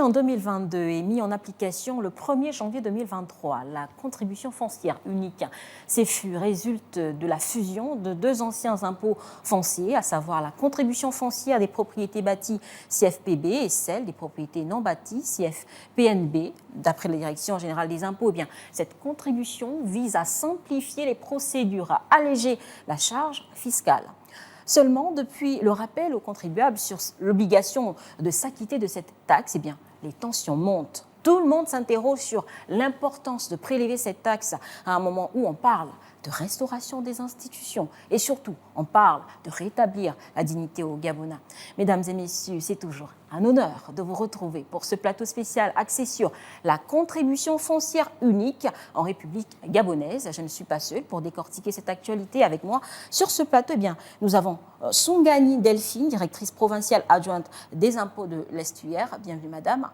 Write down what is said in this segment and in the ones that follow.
en 2022 et mis en application le 1er janvier 2023. La contribution foncière unique, ces flux résultent de la fusion de deux anciens impôts fonciers, à savoir la contribution foncière des propriétés bâties CFPB et celle des propriétés non bâties CFPNB. D'après la Direction générale des impôts, eh bien, cette contribution vise à simplifier les procédures, à alléger la charge fiscale. Seulement, depuis le rappel aux contribuables sur l'obligation de s'acquitter de cette taxe, eh bien, les tensions montent. Tout le monde s'interroge sur l'importance de prélever cette taxe à un moment où on parle de restauration des institutions et surtout, on parle de rétablir la dignité aux Gabonais. Mesdames et messieurs, c'est toujours un honneur de vous retrouver pour ce plateau spécial axé sur la contribution foncière unique en République gabonaise. Je ne suis pas seule pour décortiquer cette actualité avec moi. Sur ce plateau, eh bien, nous avons Songani Delphine, directrice provinciale adjointe des impôts de l'Estuaire. Bienvenue, madame.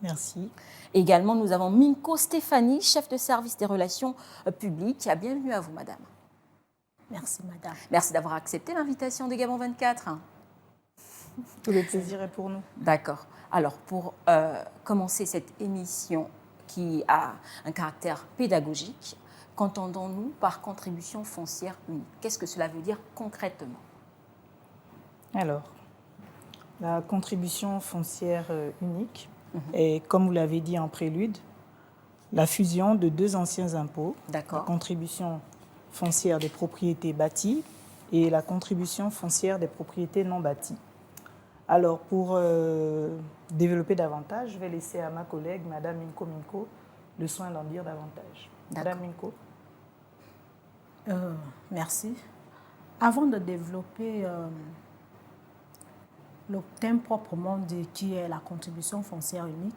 Merci. Également, nous avons Minko Stéphanie, chef de service des relations publiques. Bienvenue à vous, madame. Merci, madame. Merci d'avoir accepté l'invitation de Gabon 24. Tout le plaisir est pour nous. D'accord. Alors, pour commencer cette émission qui a un caractère pédagogique, qu'entendons-nous par contribution foncière unique? Qu'est-ce que cela veut dire concrètement? Alors, la contribution foncière unique est, comme vous l'avez dit en prélude, la fusion de deux anciens impôts, la contribution foncière des propriétés bâties et la contribution foncière des propriétés non bâties. Alors, pour développer davantage, je vais laisser à ma collègue, Madame Minko, le soin d'en dire davantage. Madame Minko. Merci. Avant de développer le thème proprement dit qui est la contribution foncière unique,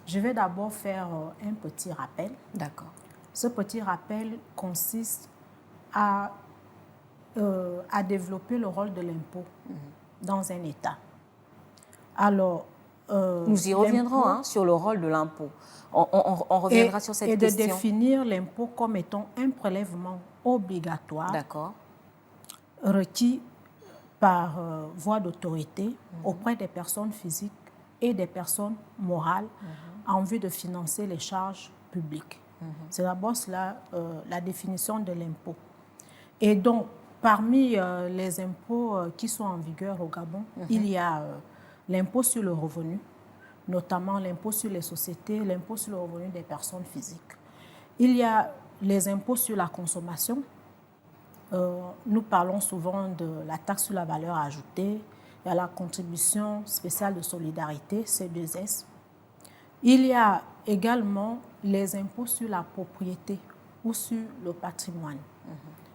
je vais d'abord faire un petit rappel. D'accord. Ce petit rappel consiste à développer le rôle de l'impôt dans un État. Alors, nous y reviendrons sur le rôle de l'impôt. On reviendra sur cette question. Et de définir l'impôt comme étant un prélèvement obligatoire requis par voie d'autorité auprès des personnes physiques et des personnes morales en vue de financer les charges publiques. C'est d'abord cela, la définition de l'impôt. Et donc, parmi les impôts qui sont en vigueur au Gabon, il y a l'impôt sur le revenu, notamment l'impôt sur les sociétés, l'impôt sur le revenu des personnes physiques. Il y a les impôts sur la consommation. Nous parlons souvent de la taxe sur la valeur ajoutée, il y a la contribution spéciale de solidarité, C2S. Il y a également les impôts sur la propriété ou sur le patrimoine.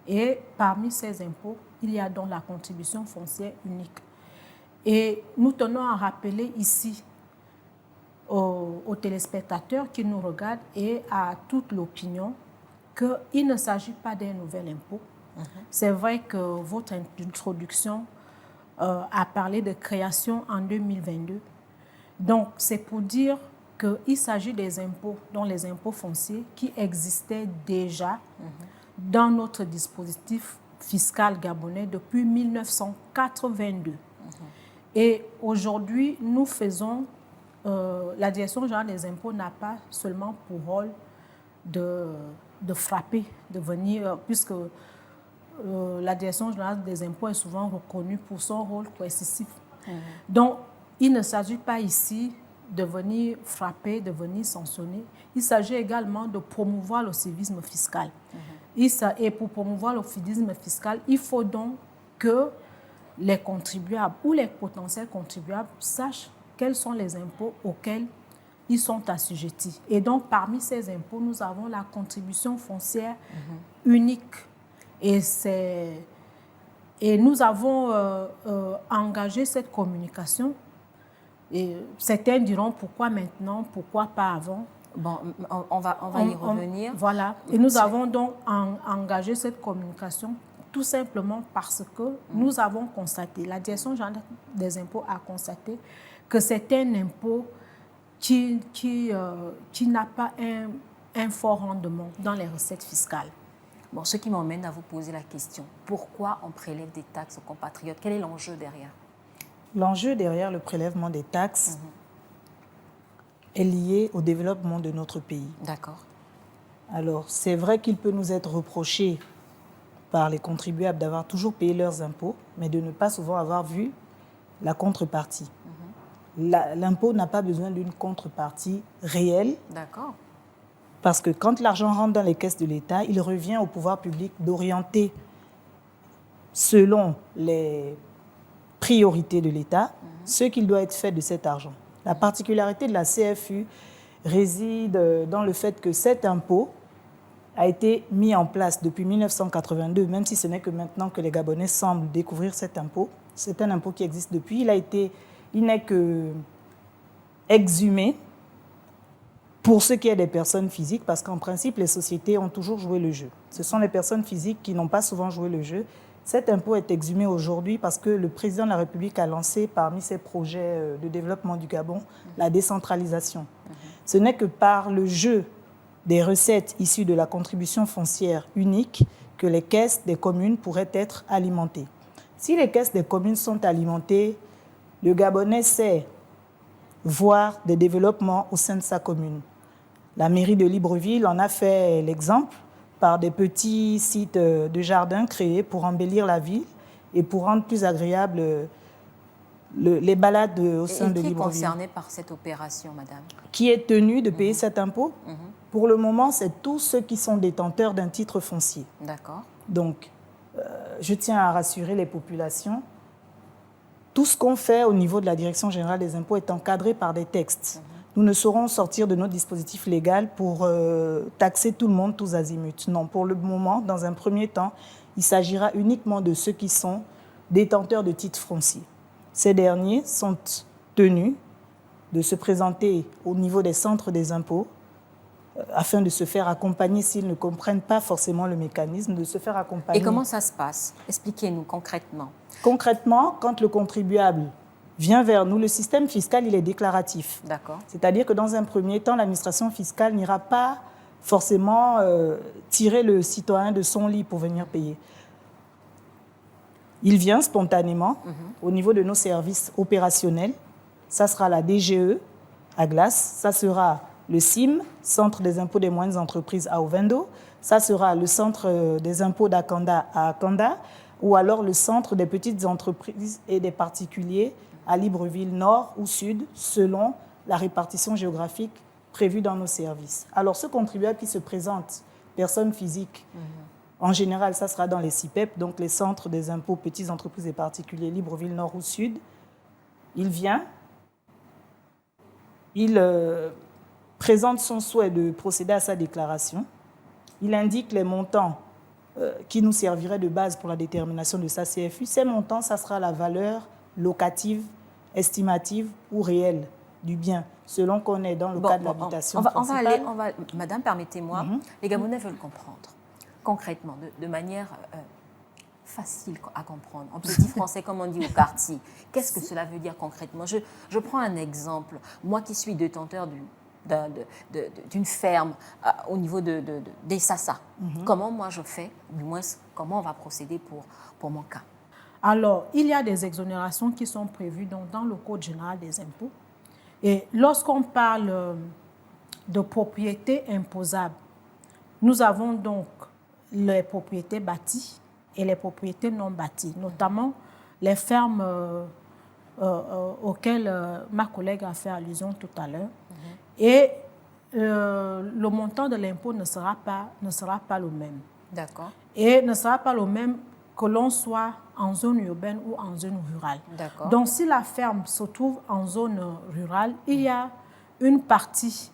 Et parmi ces impôts, il y a donc la contribution foncière unique. Et nous tenons à rappeler ici aux téléspectateurs qui nous regardent et à toute l'opinion qu'il ne s'agit pas d'un nouvel impôt. C'est vrai que votre introduction a parlé de création en 2022. Donc, c'est pour dire qu'il s'agit des impôts, dont les impôts fonciers, qui existaient déjà dans notre dispositif fiscal gabonais depuis 1982. Et aujourd'hui, nous faisons, la Direction générale des impôts n'a pas seulement pour rôle de frapper, de venir, puisque la Direction générale des impôts est souvent reconnue pour son rôle coercitif. Donc, il ne s'agit pas ici de venir frapper, de venir sanctionner. Il s'agit également de promouvoir le civisme fiscal. Et pour promouvoir le civisme fiscal, il faut donc que les contribuables ou les potentiels contribuables sachent quels sont les impôts auxquels ils sont assujettis. Et donc, parmi ces impôts, nous avons la contribution foncière unique. Et nous avons engagé cette communication. Et certains diront pourquoi maintenant, pourquoi pas avant. Bon, on va y revenir. Voilà. Et nous avons donc engagé cette communication tout simplement parce que nous avons constaté, la Direction générale des impôts a constaté que c'est un impôt qui n'a pas un fort rendement dans les recettes fiscales. Bon, ce qui m'emmène à vous poser la question, pourquoi on prélève des taxes aux compatriotes? Quel est l'enjeu derrière? L'enjeu derrière le prélèvement des taxes est lié au développement de notre pays. D'accord. Alors, c'est vrai qu'il peut nous être reproché par les contribuables d'avoir toujours payé leurs impôts, mais de ne pas souvent avoir vu la contrepartie. L'impôt n'a pas besoin d'une contrepartie réelle. D'accord. Parce que quand l'argent rentre dans les caisses de l'État, il revient au pouvoir public d'orienter selon les priorités de l'État ce qu'il doit être fait de cet argent. La particularité de la CFU réside dans le fait que cet impôt a été mis en place depuis 1982, même si ce n'est que maintenant que les Gabonais semblent découvrir cet impôt. C'est un impôt qui existe depuis. Il n'est que exhumé pour ce qui est des personnes physiques, parce qu'en principe, les sociétés ont toujours joué le jeu. Ce sont les personnes physiques qui n'ont pas souvent joué le jeu. Cet impôt est exhumé aujourd'hui parce que le président de la République a lancé parmi ses projets de développement du Gabon la décentralisation. Ce n'est que par le jeu des recettes issues de la contribution foncière unique que les caisses des communes pourraient être alimentées. Si les caisses des communes sont alimentées, le Gabonais sait voir des développements au sein de sa commune. La mairie de Libreville en a fait l'exemple par des petits sites de jardins créés pour embellir la ville et pour rendre plus agréable les balades au sein de Libreville. Et qui est concerné par cette opération, madame? Qui est tenu de payer cet impôt? Pour le moment, c'est tous ceux qui sont détenteurs d'un titre foncier. D'accord. Donc, je tiens à rassurer les populations. Tout ce qu'on fait au niveau de la Direction générale des impôts est encadré par des textes. Nous ne saurons sortir de notre dispositif légal pour taxer tout le monde, tous azimuts. Non, pour le moment, dans un premier temps, il s'agira uniquement de ceux qui sont détenteurs de titres fonciers. Ces derniers sont tenus de se présenter au niveau des centres des impôts afin de se faire accompagner, s'ils ne comprennent pas forcément le mécanisme, de se faire accompagner. Et comment ça se passe? Expliquez-nous concrètement. Concrètement, quand le contribuable vient vers nous, le système fiscal, il est déclaratif. D'accord. C'est-à-dire que dans un premier temps, l'administration fiscale n'ira pas forcément tirer le citoyen de son lit pour venir payer. Il vient spontanément au niveau de nos services opérationnels. Ça sera la DGE à Glace, ça sera le CIM, Centre des impôts des moyennes entreprises à Ovendo, ça sera le Centre des impôts d'Akanda à Akanda, ou alors le Centre des petites entreprises et des particuliers à Libreville Nord ou Sud, selon la répartition géographique prévue dans nos services. Alors, ce contribuable qui se présente, personne physique, en général, ça sera dans les CIPEP, donc les Centres des impôts petites entreprises et particuliers Libreville Nord ou Sud. Il vient, il présente son souhait de procéder à sa déclaration, il indique les montants qui nous serviraient de base pour la détermination de sa CFU. Ces montants, ça sera la valeur locative, estimative ou réelle du bien, selon qu'on est dans le cas de l'habitation principale. Madame, permettez-moi, les Gabonais veulent comprendre concrètement, de manière facile à comprendre, en petit français, comme on dit au quartier. Qu'est-ce que cela veut dire concrètement? Je prends un exemple. Moi qui suis détenteur d'une ferme au niveau des Sassa, comment moi je fais, du moins comment on va procéder pour mon cas? Alors, il y a des exonérations qui sont prévues dans le Code général des impôts. Et lorsqu'on parle de propriété imposable, nous avons donc les propriétés bâties et les propriétés non bâties, notamment les fermes auxquelles ma collègue a fait allusion tout à l'heure. Et le montant de l'impôt ne sera pas le même. D'accord. Et ne sera pas le même que l'on soit en zone urbaine ou en zone rurale. D'accord. Donc, si la ferme se trouve en zone rurale, il y a une partie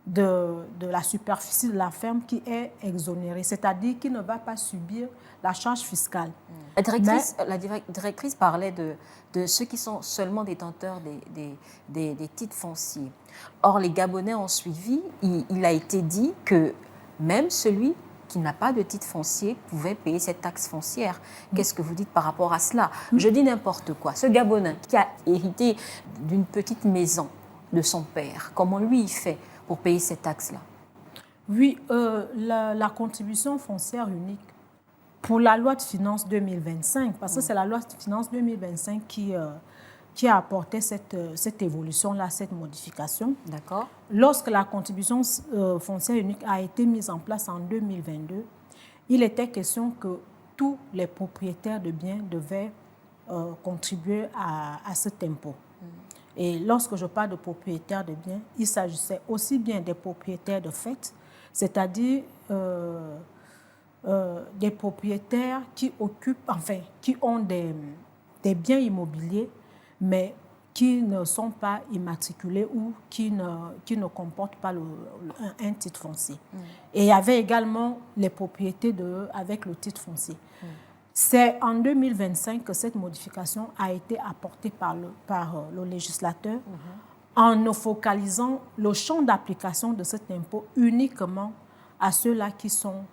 de la superficie de la ferme qui est exonérée, c'est-à-dire qui ne va pas subir la charge fiscale. La directrice parlait de ceux qui sont seulement détenteurs des titres fonciers. Or, les Gabonais ont suivi, il a été dit que même celui qui n'a pas de titre foncier pouvait payer cette taxe foncière. Qu'est-ce que vous dites par rapport à cela? Je dis n'importe quoi. Ce Gabonais qui a hérité d'une petite maison de son père, comment lui il fait pour payer cette taxe-là? Oui, la contribution foncière unique pour la loi de finances 2025, parce que c'est la loi de finances 2025 qui a apporté cette évolution-là, cette modification. D'accord. Lorsque la contribution foncière unique a été mise en place en 2022, il était question que tous les propriétaires de biens devaient contribuer à cet impôt. Et lorsque je parle de propriétaires de biens, il s'agissait aussi bien des propriétaires de fait, c'est-à-dire des propriétaires qui occupent, enfin, qui ont des biens immobiliers, mais qui ne sont pas immatriculés ou qui ne comportent pas un titre foncier. Et il y avait également les propriétés avec le titre foncier. C'est en 2025 que cette modification a été apportée par le législateur en ne focalisant le champ d'application de cet impôt uniquement à ceux-là qui sont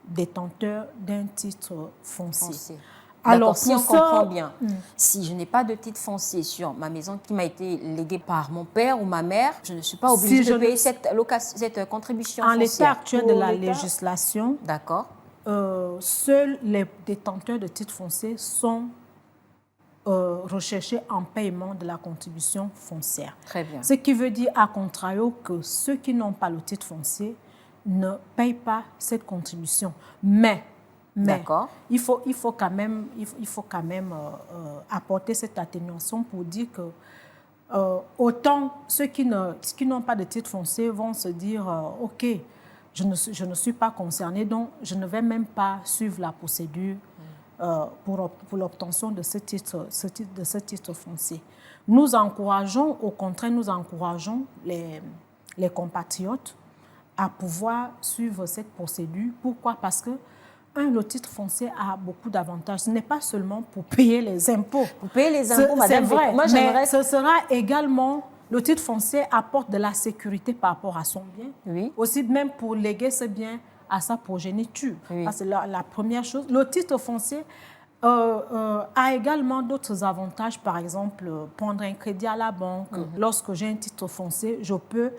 détenteurs d'un titre foncier. Alors, si on comprend bien, si je n'ai pas de titre foncier sur ma maison qui m'a été léguée par mon père ou ma mère, je ne suis pas obligée de payer cette contribution foncière. En l'état actuel de la législation, d'accord, seuls les détenteurs de titres fonciers sont recherchés en paiement de la contribution foncière. Très bien. Ce qui veut dire, à contrario, que ceux qui n'ont pas le titre foncier ne payent pas cette contribution. Mais il faut quand même apporter cette atténuation pour dire que autant ceux qui n'ont pas de titre foncier vont se dire OK, je ne suis pas concerné, donc je ne vais même pas suivre la procédure pour l'obtention de ce titre foncier. Nous encourageons, au contraire, les compatriotes à pouvoir suivre cette procédure. Pourquoi? Parce que le titre foncier a beaucoup d'avantages. Ce n'est pas seulement pour payer les impôts. Pour payer les impôts, madame. C'est vrai, mais ce sera également... Le titre foncier apporte de la sécurité par rapport à son bien. Oui. Aussi même pour léguer ce bien à sa progéniture. Oui. C'est la première chose. Le titre foncier a également d'autres avantages. Par exemple, prendre un crédit à la banque. Lorsque j'ai un titre foncier, je peux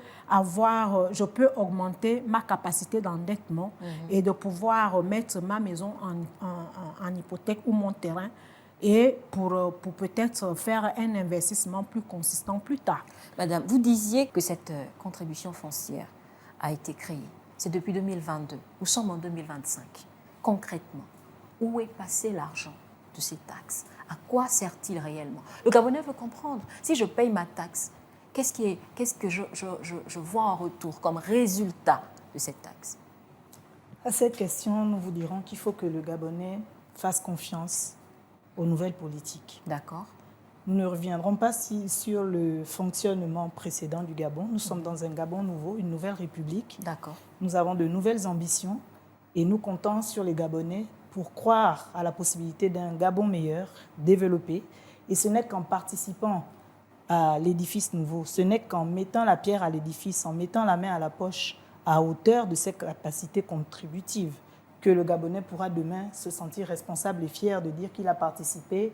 augmenter ma capacité d'endettement et de pouvoir mettre ma maison en hypothèque ou mon terrain et pour peut-être faire un investissement plus consistant plus tard. Madame, vous disiez que cette contribution foncière a été créée. C'est depuis 2022. Nous sommes en 2025. Concrètement, où est passé l'argent de ces taxes? À quoi sert-il réellement? Le Gabonais veut comprendre. Si je paye ma taxe, qu'est-ce que je vois en retour comme résultat de cette taxe? À cette question, nous vous dirons qu'il faut que le Gabonais fasse confiance aux nouvelles politiques. D'accord. Nous ne reviendrons pas sur le fonctionnement précédent du Gabon. Nous sommes dans un Gabon nouveau, une nouvelle république. D'accord. Nous avons de nouvelles ambitions et nous comptons sur les Gabonais pour croire à la possibilité d'un Gabon meilleur, développé. Et ce n'est qu'en participant à l'édifice nouveau, ce n'est qu'en mettant la pierre à l'édifice, en mettant la main à la poche à hauteur de ses capacités contributives, que le Gabonais pourra demain se sentir responsable et fier de dire qu'il a participé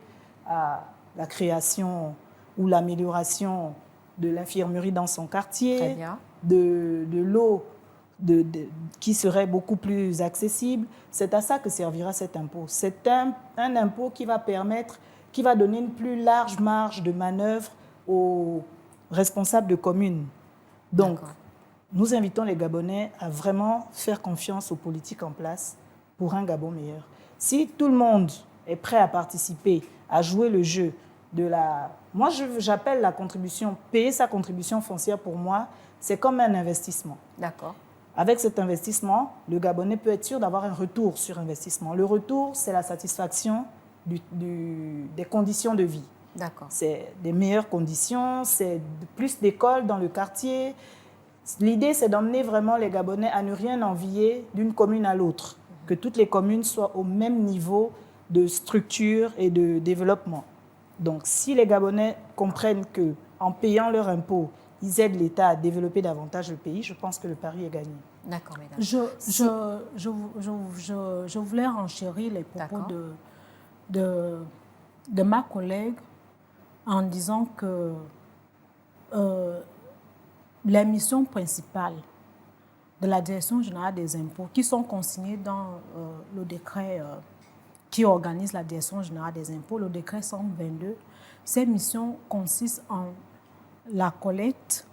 à la création ou l'amélioration de l'infirmerie dans son quartier, de l'eau qui serait beaucoup plus accessible. C'est à ça que servira cet impôt. C'est un impôt qui va donner une plus large marge de manœuvre aux responsables de communes. Donc, nous invitons les Gabonais à vraiment faire confiance aux politiques en place pour un Gabon meilleur. Si tout le monde est prêt à participer, à jouer le jeu de la... Moi, j'appelle la contribution, payer sa contribution foncière pour moi, c'est comme un investissement. D'accord. Avec cet investissement, le Gabonais peut être sûr d'avoir un retour sur investissement. Le retour, c'est la satisfaction des conditions de vie. D'accord. C'est des meilleures conditions, c'est plus d'écoles dans le quartier. L'idée, c'est d'emmener vraiment les Gabonais à ne rien envier d'une commune à l'autre, que toutes les communes soient au même niveau de structure et de développement. Donc, si les Gabonais comprennent qu'en payant leur impôt, ils aident l'État à développer davantage le pays, je pense que le pari est gagné. D'accord, mesdames. Je voulais renchérir les propos de ma collègue en disant que les missions principales de la Direction générale des impôts qui sont consignées dans le décret qui organise la Direction générale des impôts, le décret 122, ses missions consistent en la collecte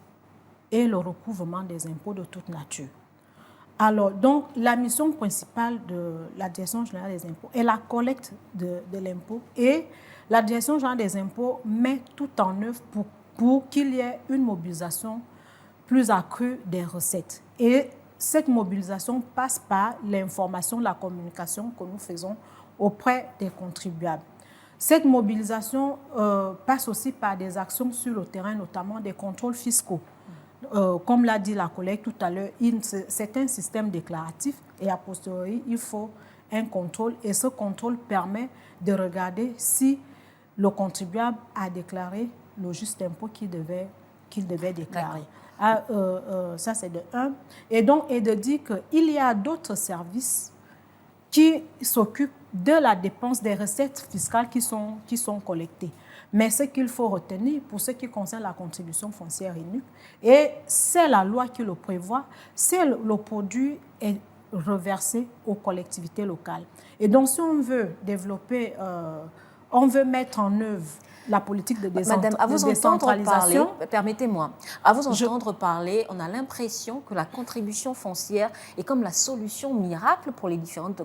et le recouvrement des impôts de toute nature. Alors, donc, la mission principale de la Direction générale des impôts est la collecte de l'impôt, et la Direction générale des impôts met tout en œuvre pour qu'il y ait une mobilisation plus accrue des recettes. Et cette mobilisation passe par l'information, la communication que nous faisons auprès des contribuables. Cette mobilisation passe aussi par des actions sur le terrain, notamment des contrôles fiscaux. Comme l'a dit la collègue tout à l'heure, c'est un système déclaratif et a posteriori, il faut un contrôle, et ce contrôle permet de regarder si le contribuable a déclaré le juste impôt qu'il devait déclarer. Ça, c'est de un. Et de dire qu'il y a d'autres services qui s'occupent de la dépense des recettes fiscales qui sont collectées. Mais ce qu'il faut retenir pour ce qui concerne la contribution foncière unique, et c'est la loi qui le prévoit, c'est le produit est reversé aux collectivités locales. Et donc, si on veut développer, on veut mettre en œuvre la politique de décentralisation. Madame, à vous entendre parler, permettez-moi, à vous entendre parler, on a l'impression que la contribution foncière est comme la solution miracle pour les différentes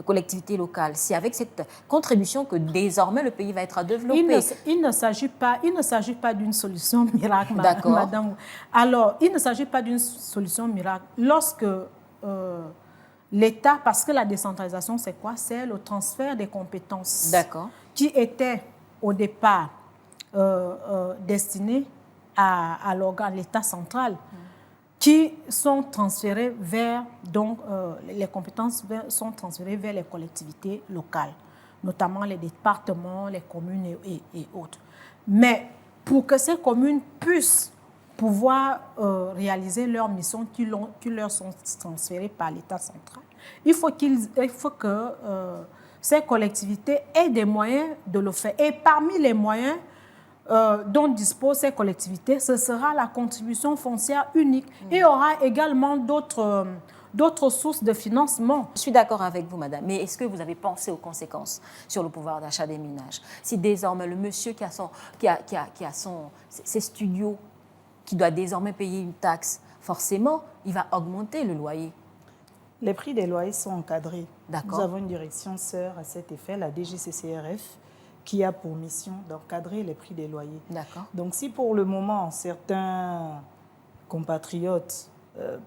collectivités locales. C'est avec cette contribution que désormais le pays va être développé. Il ne s'agit pas d'une solution miracle, madame. Alors, il ne s'agit pas d'une solution miracle. Lorsque l'État, parce que la décentralisation, c'est quoi? C'est le transfert des compétences qui étaient au départ destinés à l'organe, l'État central, qui sont transférés vers, donc les compétences sont transférées vers les collectivités locales, notamment les départements, les communes et autres. Mais pour que ces communes puissent pouvoir réaliser leurs missions qui leur sont transférées par l'État central, il faut que ces collectivités aient des moyens de le faire. Et parmi les moyens dont disposent ces collectivités, ce sera la contribution foncière unique. Et il y aura également d'autres sources de financement. Je suis d'accord avec vous, madame, mais est-ce que vous avez pensé aux conséquences sur le pouvoir d'achat des ménages? Si désormais le monsieur qui a ses studios, qui doit désormais payer une taxe, forcément, il va augmenter le loyer. Les prix des loyers sont encadrés. Nous avons une direction sœur à cet effet, la DGCCRF, qui a pour mission d'encadrer les prix des loyers. Donc si pour le moment, certains compatriotes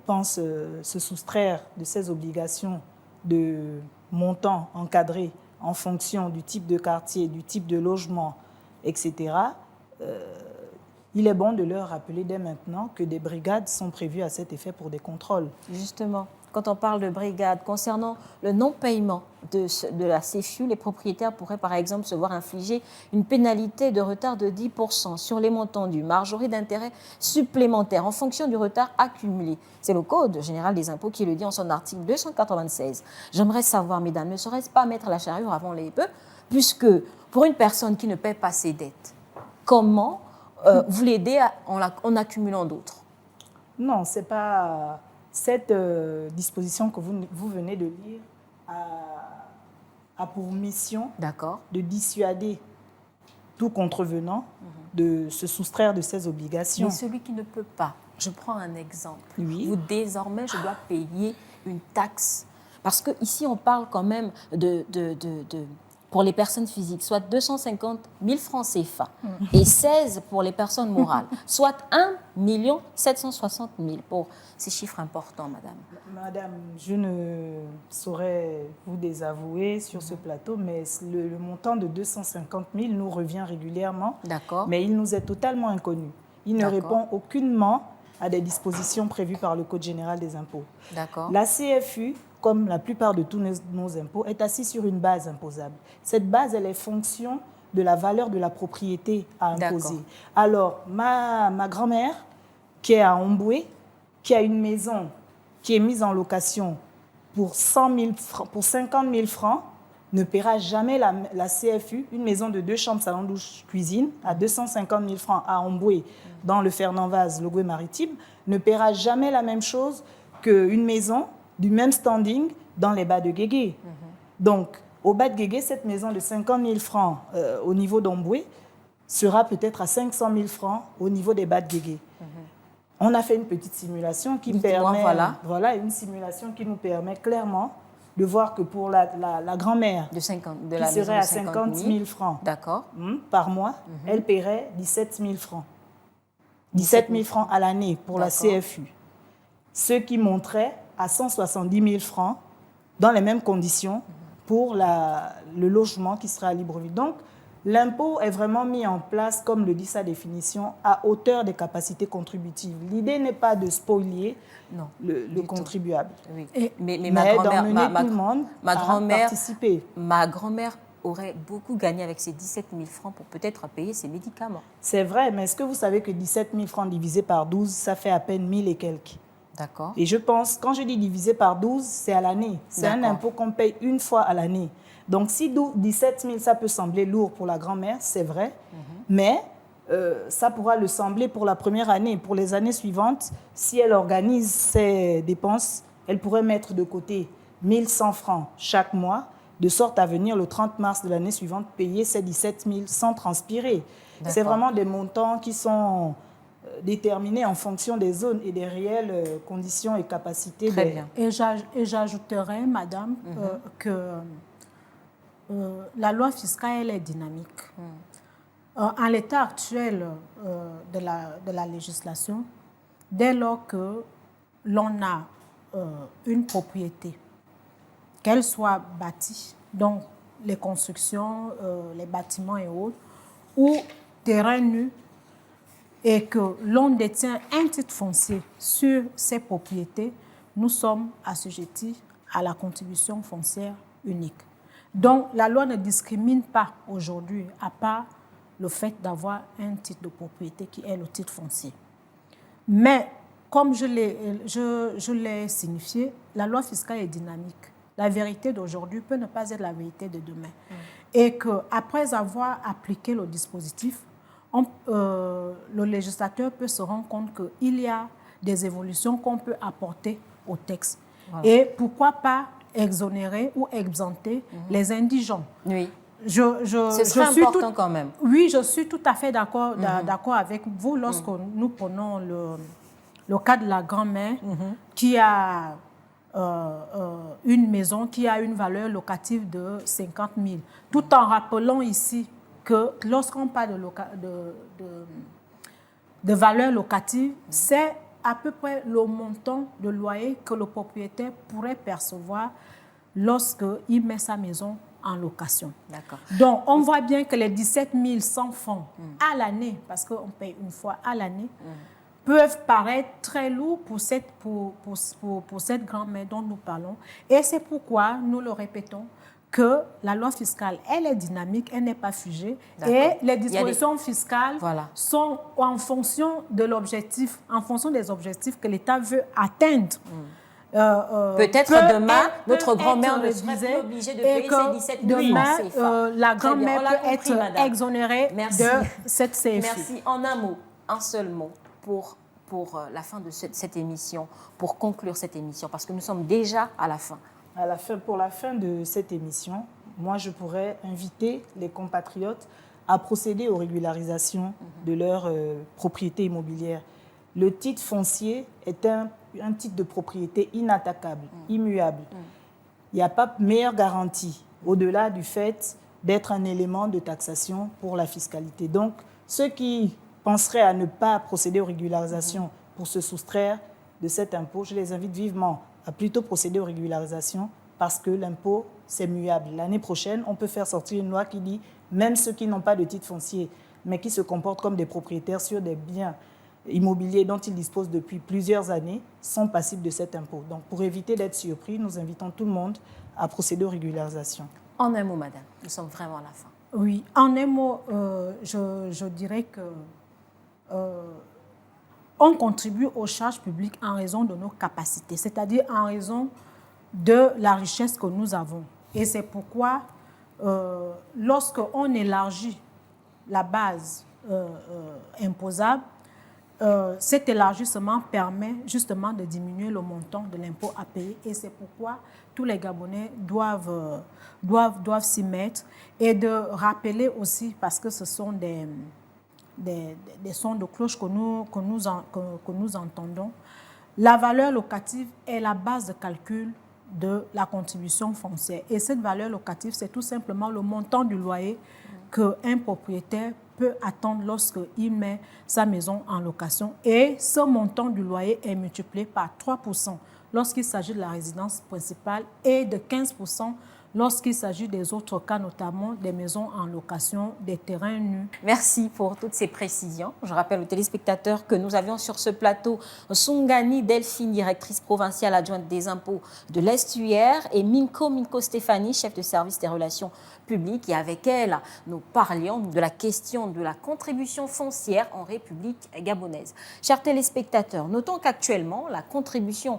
pensent se soustraire de ces obligations de montant encadré en fonction du type de quartier, du type de logement, etc., il est bon de leur rappeler dès maintenant que des brigades sont prévues à cet effet pour des contrôles. Justement, quand on parle de brigades, concernant le non-paiement de la CFU, les propriétaires pourraient par exemple se voir infliger une pénalité de retard de 10% sur les montants dus, majorer d'intérêt supplémentaire en fonction du retard accumulé. C'est le Code général des impôts qui le dit en son article 296. J'aimerais savoir, mesdames, ne serait-ce pas mettre la charrue avant les bœufs, puisque pour une personne qui ne paie pas ses dettes, comment vous l'aidez en accumulant d'autres? Non, ce n'est pas... Cette disposition que vous venez de lire a pour mission de dissuader tout contrevenant de se soustraire de ses obligations. Mais celui qui ne peut pas, je prends un exemple. Oui. Vous, désormais, je dois payer une taxe. Parce qu'ici, on parle quand même pour les personnes physiques, soit 250 000 francs CFA et 16 pour les personnes morales, soit 1 760 000 pour ces chiffres importants, madame. Madame, je ne saurais vous désavouer sur ce plateau, mais le montant de 250 000 nous revient régulièrement, mais il nous est totalement inconnu. Il ne répond aucunement à des dispositions prévues par le Code général des impôts. La CFU, comme la plupart de tous nos impôts, est assise sur une base imposable. Cette base, elle est fonction de la valeur de la propriété à imposer. Alors, ma grand-mère, qui est à Omboué, qui a une maison qui est mise en location pour 50 000 francs, ne paiera jamais la CFU, une maison de 2 chambres, salon, douche, cuisine, à 250 000 francs à Omboué, dans le Fernand-Vaz, le Goué-Maritime, ne paiera jamais la même chose qu'une maison du même standing dans les bas de Guégué. Donc, Au Bad-Guégué, cette maison de 50 000 francs au niveau d'Omboué sera peut-être à 500 000 francs au niveau des Bad-Guégué. On a fait une petite simulation qui permet, voilà, une simulation qui nous permet clairement de voir que pour la grand-mère qui serait à 50 000 francs par mois, elle paierait 17 000 francs. 17 000 francs à l'année pour la CFU. Ce qui monterait à 170 000 francs dans les mêmes conditions pour le logement qui sera à Libreville. Donc, l'impôt est vraiment mis en place, comme le dit sa définition, à hauteur des capacités contributives. L'idée n'est pas de spolier le contribuable, oui. mais d'emmener tout le monde à participer. Ma grand-mère aurait beaucoup gagné avec ces 17 000 francs pour peut-être payer ses médicaments. C'est vrai, mais est-ce que vous savez que 17 000 francs divisé par 12, ça fait à peine 1000 et quelques? D'accord. Et je pense, quand je dis divisé par 12, c'est à l'année. C'est un impôt qu'on paye une fois à l'année. Donc, si 17 000, ça peut sembler lourd pour la grand-mère, c'est vrai, mais ça pourra le sembler pour la première année. Pour les années suivantes, si elle organise ses dépenses, elle pourrait mettre de côté 1 100 francs chaque mois, de sorte à venir le 30 mars de l'année suivante payer ces 17 000 sans transpirer. C'est vraiment des montants qui sont déterminés en fonction des zones et des réelles conditions et capacités. Très bien. Et j'ajouterais, madame, que la loi fiscale, elle est dynamique. En l'état actuel de la législation, dès lors que l'on a une propriété, qu'elle soit bâtie, donc les constructions, les bâtiments et autres, ou terrain nu, et que l'on détient un titre foncier sur ces propriétés, nous sommes assujettis à la contribution foncière unique. Donc, la loi ne discrimine pas aujourd'hui, à part le fait d'avoir un titre de propriété qui est le titre foncier. Mais, comme je l'ai signifié, la loi fiscale est dynamique. La vérité d'aujourd'hui peut ne pas être la vérité de demain. Et qu'après avoir appliqué le dispositif, le législateur peut se rendre compte qu'il y a des évolutions qu'on peut apporter au texte. Voilà. Et pourquoi pas exonérer ou exempter les indigents. Oui. Ce serait important quand même. Oui, je suis tout à fait d'accord avec vous lorsque nous prenons le cas de la grand-mère qui a une maison qui a une valeur locative de 50 000. Tout en rappelant ici que lorsqu'on parle de valeur locative, c'est à peu près le montant de loyer que le propriétaire pourrait percevoir lorsqu'il met sa maison en location. D'accord. Donc, on voit bien que les 17 100 francs à l'année, parce qu'on paye une fois à l'année, peuvent paraître très lourds pour cette grand-mère dont nous parlons. Et c'est pourquoi, nous le répétons, que la loi fiscale, elle est dynamique, elle n'est pas figée. Et les dispositions fiscales sont en fonction de l'objectif, en fonction des objectifs que l'État veut atteindre. Peut-être demain, notre grand-mère ne serait plus obligée de payer ses 17 000 francs CFA. La grand-mère peut être exonérée de cette CFA. Merci. En un mot, un seul mot pour la fin de cette émission, pour conclure cette émission, parce que nous sommes déjà à la fin. Pour la fin de cette émission, moi, je pourrais inviter les compatriotes à procéder aux régularisations de leur propriété immobilière. Le titre foncier est un titre de propriété inattaquable, immuable. Il n'y a pas meilleure garantie au-delà du fait d'être un élément de taxation pour la fiscalité. Donc, ceux qui penseraient à ne pas procéder aux régularisations pour se soustraire de cet impôt, je les invite vivement à plutôt procéder aux régularisations parce que l'impôt, c'est muable. L'année prochaine, on peut faire sortir une loi qui dit même ceux qui n'ont pas de titre foncier, mais qui se comportent comme des propriétaires sur des biens immobiliers dont ils disposent depuis plusieurs années, sont passibles de cet impôt. Donc, pour éviter d'être surpris, nous invitons tout le monde à procéder aux régularisations. En un mot, madame, nous sommes vraiment à la fin. Oui, en un mot, je dirais que on contribue aux charges publiques en raison de nos capacités, c'est-à-dire en raison de la richesse que nous avons. Et c'est pourquoi, lorsqu'on élargit la base imposable, cet élargissement permet justement de diminuer le montant de l'impôt à payer et c'est pourquoi tous les Gabonais doivent s'y mettre et de rappeler aussi, parce que ce sont des sons de cloche que nous entendons, la valeur locative est la base de calcul de la contribution foncière. Et cette valeur locative, c'est tout simplement le montant du loyer qu'un propriétaire peut attendre lorsqu'il met sa maison en location. Et ce montant du loyer est multiplié par 3% lorsqu'il s'agit de la résidence principale et de 15% lorsqu'il s'agit des autres cas, notamment des maisons en location, des terrains nus. Merci pour toutes ces précisions. Je rappelle aux téléspectateurs que nous avions sur ce plateau Songani Delphine, directrice provinciale adjointe des impôts de l'Estuaire, et Minko Stéphanie, chef de service des relations publiques. Et avec elle, nous parlions de la question de la contribution foncière en République gabonaise. Chers téléspectateurs, notons qu'actuellement, la contribution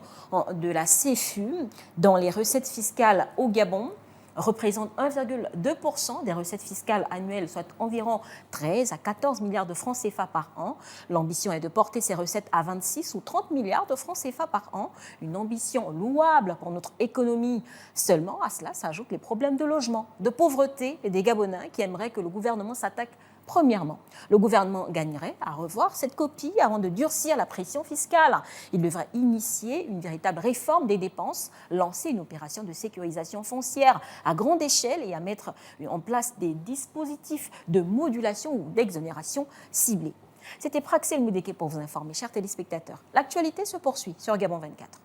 de la CFU dans les recettes fiscales au Gabon représente 1,2% des recettes fiscales annuelles, soit environ 13 à 14 milliards de francs CFA par an. L'ambition est de porter ces recettes à 26 ou 30 milliards de francs CFA par an. Une ambition louable pour notre économie. Seulement, à cela s'ajoutent les problèmes de logement, de pauvreté et des Gabonais qui aimeraient que le gouvernement s'attaque. Premièrement, le gouvernement gagnerait à revoir cette copie avant de durcir la pression fiscale. Il devrait initier une véritable réforme des dépenses, lancer une opération de sécurisation foncière à grande échelle et à mettre en place des dispositifs de modulation ou d'exonération ciblés. C'était Praxel Moudeke pour vous informer, chers téléspectateurs. L'actualité se poursuit sur Gabon 24.